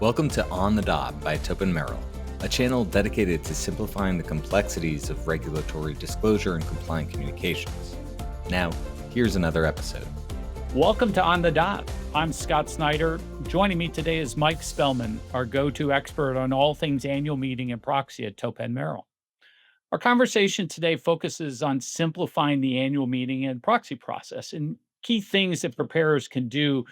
Welcome to On the Dot by Topin Merrill, a channel dedicated to simplifying the complexities of regulatory disclosure and compliant communications. Now, here's another episode. Welcome to On the Dot. I'm Scott Snyder. Joining me today is Mike Spelman, our go-to expert on all things annual meeting and proxy at Topin Merrill. Our conversation today focuses on simplifying the annual meeting and proxy process and key things that preparers can do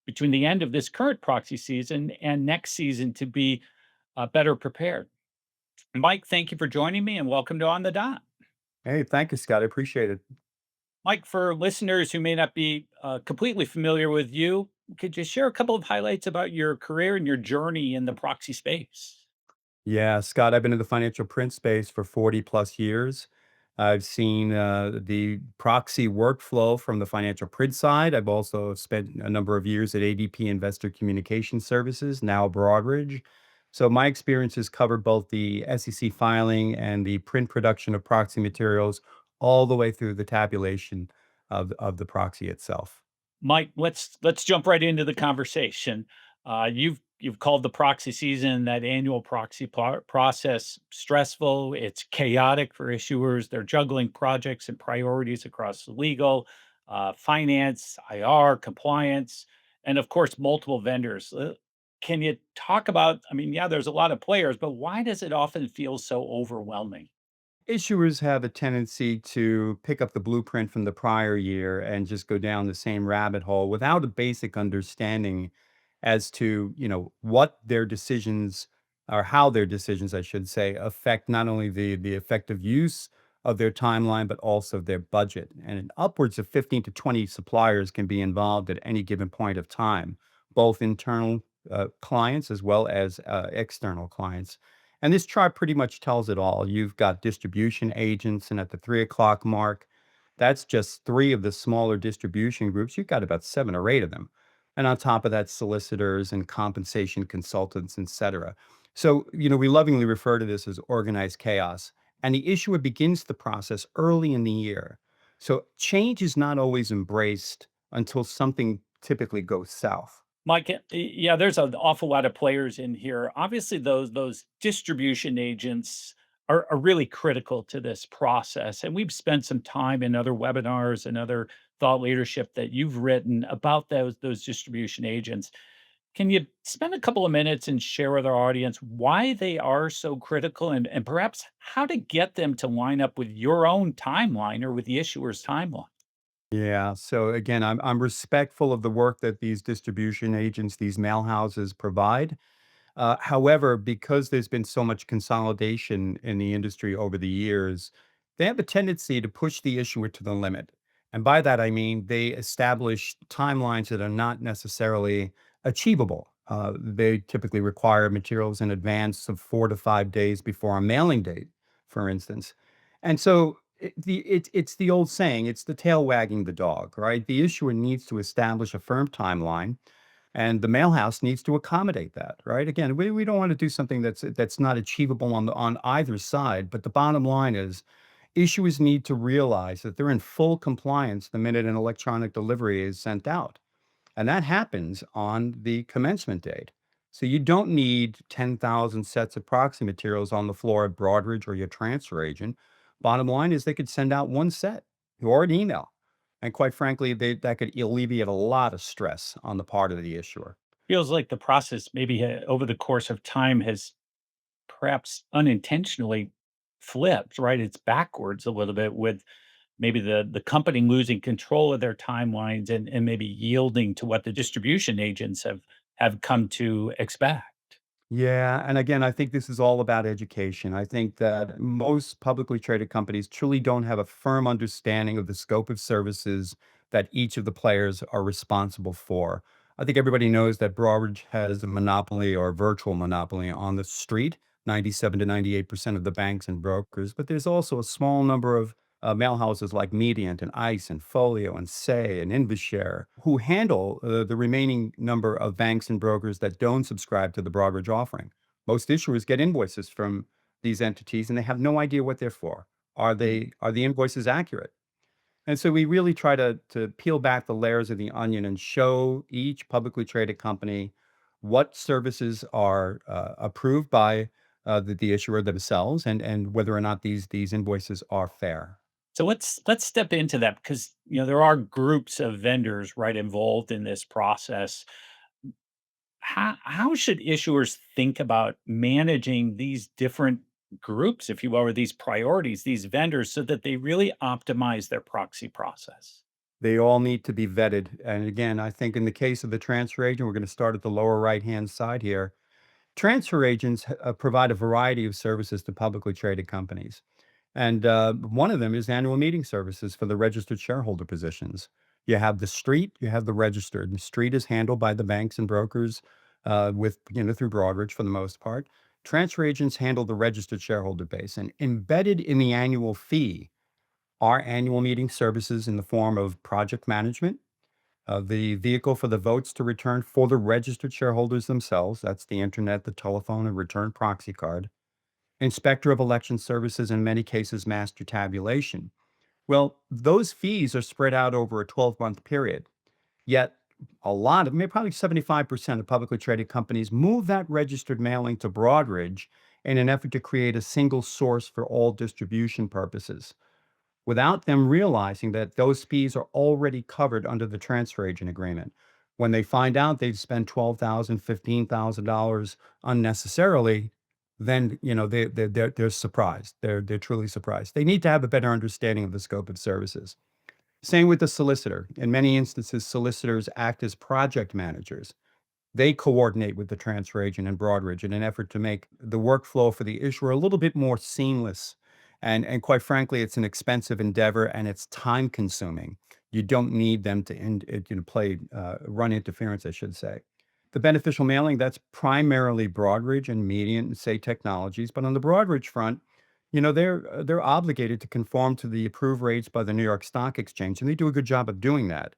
between the end of this current proxy season and next season to be better prepared. Mike, thank you for joining me and welcome to On the Dot. Hey, thank you, Scott. I appreciate it. Mike, for listeners who may not be completely familiar with you, could you share a couple of highlights about your career and your journey in the proxy space? Yeah, Scott, I've been in the financial print space for 40 plus years. I've seen the proxy workflow from the financial print side. I've also spent a number of years at ADP Investor Communication Services, now Broadridge. So my experiences covered both the SEC filing and the print production of proxy materials, all the way through the tabulation of the proxy itself. Mike, let's jump right into the conversation. You've called the proxy season, that annual proxy process, stressful. It's chaotic for issuers. They're juggling projects and priorities across legal, finance, IR, compliance, and of course, multiple vendors. Can you talk about? I mean, yeah, there's a lot of players, but why does it often feel so overwhelming? Issuers have a tendency to pick up the blueprint from the prior year and just go down the same rabbit hole without a basic understanding as to, what their decisions or how their decisions, I should say, affect not only the effective use of their timeline, but also their budget. And upwards of 15 to 20 suppliers can be involved at any given point of time, both internal clients as well as external clients. And this chart pretty much tells it all. You've got distribution agents, and at the 3 o'clock mark, that's just three of the smaller distribution groups. You've got about seven or eight of them. And on top of that, solicitors and compensation consultants, et cetera. So, we lovingly refer to this as organized chaos. And the issuer begins the process early in the year. So change is not always embraced until something typically goes south. Mike, yeah, there's an awful lot of players in here. Obviously, those distribution agents are really critical to this process, and we've spent some time in other webinars and other thought leadership that you've written about those distribution agents. Can you spend a couple of minutes and share with our audience why they are so critical and perhaps how to get them to line up with your own timeline or with the issuer's timeline? Yeah. So again, I'm respectful of the work that these distribution agents, these mail houses provide. However, because there's been so much consolidation in the industry over the years, they have a tendency to push the issuer to the limit. And by that, I mean they establish timelines that are not necessarily achievable. They typically require materials in advance of 4 to 5 days before a mailing date, for instance. And so it's the old saying, it's the tail wagging the dog, right? The issuer needs to establish a firm timeline and the mail house needs to accommodate that, right? Again, we don't want to do something that's not achievable on either side. But the bottom line is issuers need to realize that they're in full compliance the minute an electronic delivery is sent out. And that happens on the commencement date. So you don't need 10,000 sets of proxy materials on the floor at Broadridge or your transfer agent. Bottom line is they could send out one set or an email. And quite frankly, that could alleviate a lot of stress on the part of the issuer. Feels like the process maybe over the course of time has perhaps unintentionally flipped, right? It's backwards a little bit with maybe the company losing control of their timelines and maybe yielding to what the distribution agents have come to expect. Yeah, and again, I think this is all about education. I think that most publicly traded companies truly don't have a firm understanding of the scope of services that each of the players are responsible for. I think everybody knows that Broadridge has a monopoly or virtual monopoly on the street, 97 to 98% of the banks and brokers, but there's also a small number of mail houses like Mediant and ICE and Folio and Say and InvShare, who handle the remaining number of banks and brokers that don't subscribe to the Broadridge offering. Most issuers get invoices from these entities and they have no idea what they're for. Are the invoices accurate? And so we really try to peel back the layers of the onion and show each publicly traded company what services are approved by the issuer themselves, and whether or not these invoices are fair. So let's step into that because there are groups of vendors right involved in this process. How should issuers think about managing these different groups, if you will, or these priorities, these vendors, so that they really optimize their proxy process? They all need to be vetted. And again, I think in the case of the transfer agent, we're going to start at the lower right-hand side here. Transfer agents provide a variety of services to publicly traded companies. And one of them is annual meeting services for the registered shareholder positions. You have the street, you have the registered. The street is handled by the banks and brokers through Broadridge for the most part. Transfer agents handle the registered shareholder base, and embedded in the annual fee are annual meeting services in the form of project management, the vehicle for the votes to return for the registered shareholders themselves. That's the internet, the telephone, and return proxy card. Inspector of election services, in many cases, master tabulation. Well, those fees are spread out over a 12-month period. Yet, a lot of, maybe probably 75% of publicly traded companies move that registered mailing to Broadridge in an effort to create a single source for all distribution purposes, without them realizing that those fees are already covered under the transfer agent agreement. When they find out they've spent $12,000, $15,000 unnecessarily, then they're surprised. They're truly surprised. They need to have a better understanding of the scope of services. Same with the solicitor. In many instances, solicitors act as project managers. They coordinate with the transfer agent and Broadridge in an effort to make the workflow for the issuer a little bit more seamless. And quite frankly, it's an expensive endeavor and it's time consuming. You don't need them to run interference, I should say. The beneficial mailing, that's primarily Broadridge and Mediant and Say Technologies. But on the Broadridge front, they're obligated to conform to the approved rates by the New York Stock Exchange, and they do a good job of doing that.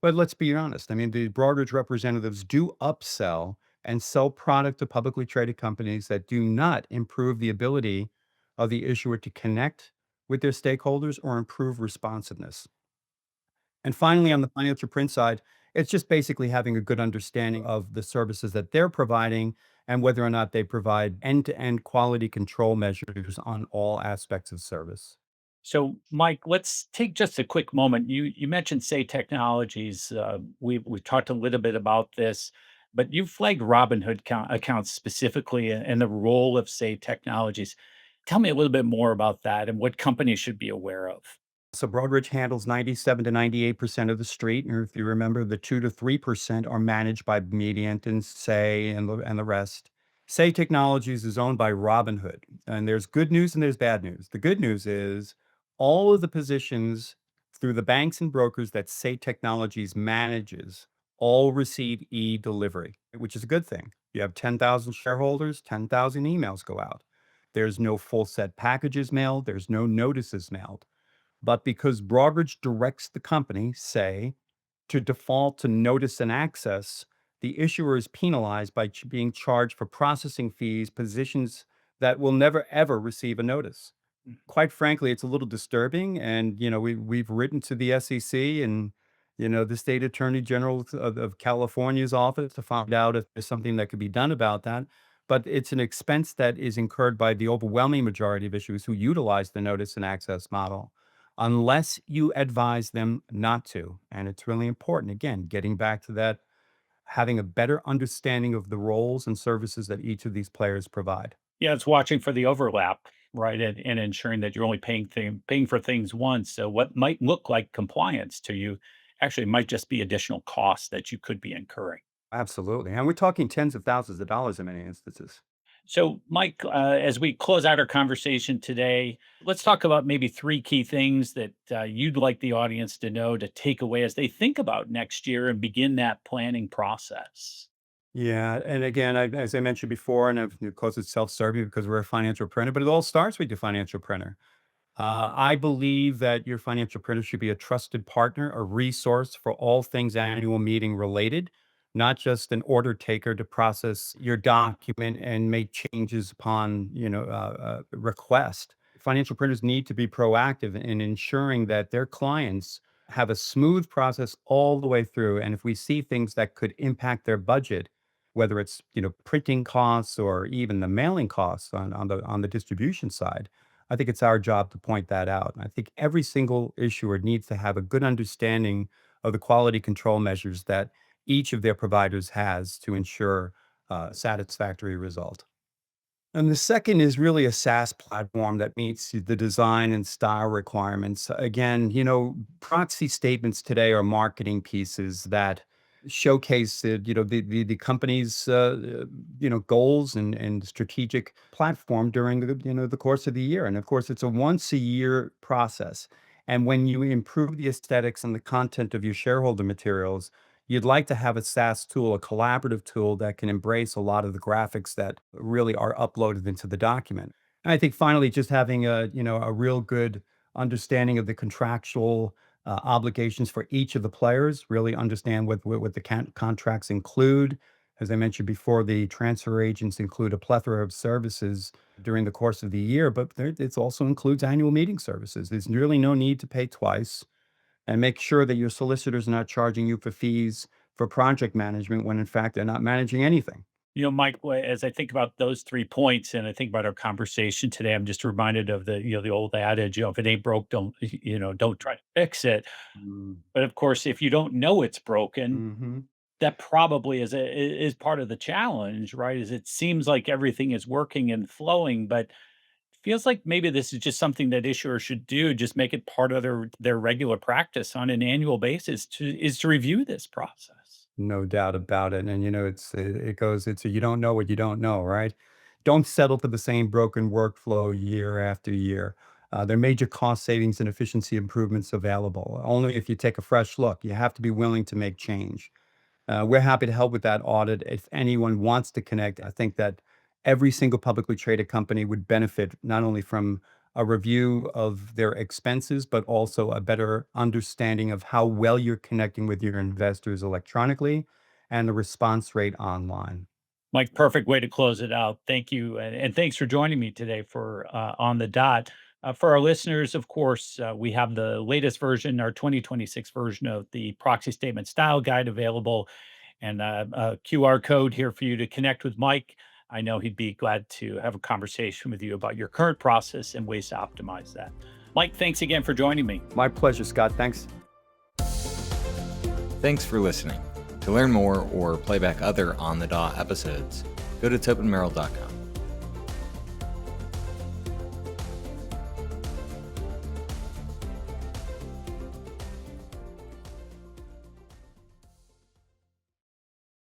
But let's be honest. I mean, the Broadridge representatives do upsell and sell product to publicly traded companies that do not improve the ability of the issuer to connect with their stakeholders or improve responsiveness. And finally, on the financial print side, it's just basically having a good understanding of the services that they're providing and whether or not they provide end-to-end quality control measures on all aspects of service. So, Mike, let's take just a quick moment. You mentioned Say Technologies. We talked a little bit about this, but you flagged Robinhood accounts specifically and the role of Say Technologies. Tell me a little bit more about that and what companies should be aware of. So Broadridge handles 97 to 98% of the street. And if you remember, the 2 to 3% are managed by Mediant and Say and the rest. Say Technologies is owned by Robinhood. And there's good news and there's bad news. The good news is all of the positions through the banks and brokers that Say Technologies manages all receive e-delivery, which is a good thing. You have 10,000 shareholders, 10,000 emails go out. There's no full set packages mailed, there's no notices mailed. But because Broadridge directs the company, say, to default to notice and access, the issuer is penalized by being charged for processing fees, positions that will never ever receive a notice. Quite frankly, it's a little disturbing. And we've written to the SEC and the state attorney general of California's office to find out if there's something that could be done about that. But it's an expense that is incurred by the overwhelming majority of issuers who utilize the notice and access model, unless you advise them not to. And it's really important, again, getting back to that, having a better understanding of the roles and services that each of these players provide. Yeah, it's watching for the overlap, right, and ensuring that you're only paying for things once. So what might look like compliance to you actually might just be additional costs that you could be incurring. Absolutely. And we're talking tens of thousands of dollars in many instances. So, Mike, as we close out our conversation today, let's talk about maybe three key things that you'd like the audience to know to take away as they think about next year and begin that planning process. Yeah, and again, as I mentioned before, and of course it's self-serving because we're a financial printer, but it all starts with your financial printer. I believe that your financial printer should be a trusted partner, a resource for all things annual meeting related, not just an order taker to process your document and make changes upon, request. Financial printers need to be proactive in ensuring that their clients have a smooth process all the way through. And if we see things that could impact their budget, whether it's printing costs or even the mailing costs on the distribution side. I think it's our job to point that out. And I think every single issuer needs to have a good understanding of the quality control measures that each of their providers has to ensure a satisfactory result. And the second is really a SaaS platform that meets the design and style requirements. Again, proxy statements today are marketing pieces that showcase the company's goals and strategic platform during the course of the year. And of course, it's a once a year process. And when you improve the aesthetics and the content of your shareholder materials, you'd like to have a SaaS tool, a collaborative tool that can embrace a lot of the graphics that really are uploaded into the document. And I think finally, just having a real good understanding of the contractual obligations for each of the players, really understand what the contracts include. As I mentioned before, the transfer agents include a plethora of services during the course of the year, but it also includes annual meeting services. There's really no need to pay twice, and make sure that your solicitor's not charging you for fees for project management when in fact they're not managing anything. Mike, as I think about those 3 points and I think about our conversation today, I'm just reminded of the old adage, if it ain't broke, don't try to fix it. Mm. But of course, if you don't know it's broken, Mhm. that probably is part of the challenge, right? Is it seems like everything is working and flowing, but feels like maybe this is just something that issuers should do, just make it part of their regular practice on an annual basis to review this process. No doubt about it. And it's a you don't know what you don't know, right? Don't settle for the same broken workflow year after year. There are major cost savings and efficiency improvements available. Only if you take a fresh look. You have to be willing to make change. We're happy to help with that audit. If anyone wants to connect, I think that every single publicly traded company would benefit not only from a review of their expenses, but also a better understanding of how well you're connecting with your investors electronically and the response rate online. Mike, perfect way to close it out. Thank you, and thanks for joining me today for on the dot. For our listeners, of course, we have the latest version, our 2026 version of the proxy statement style guide available, and a QR code here for you to connect with Mike. I know he'd be glad to have a conversation with you about your current process and ways to optimize that. Mike, thanks again for joining me. My pleasure, Scott. Thanks. Thanks for listening. To learn more or play back other On the Dot episodes, go to topenmerrill.com.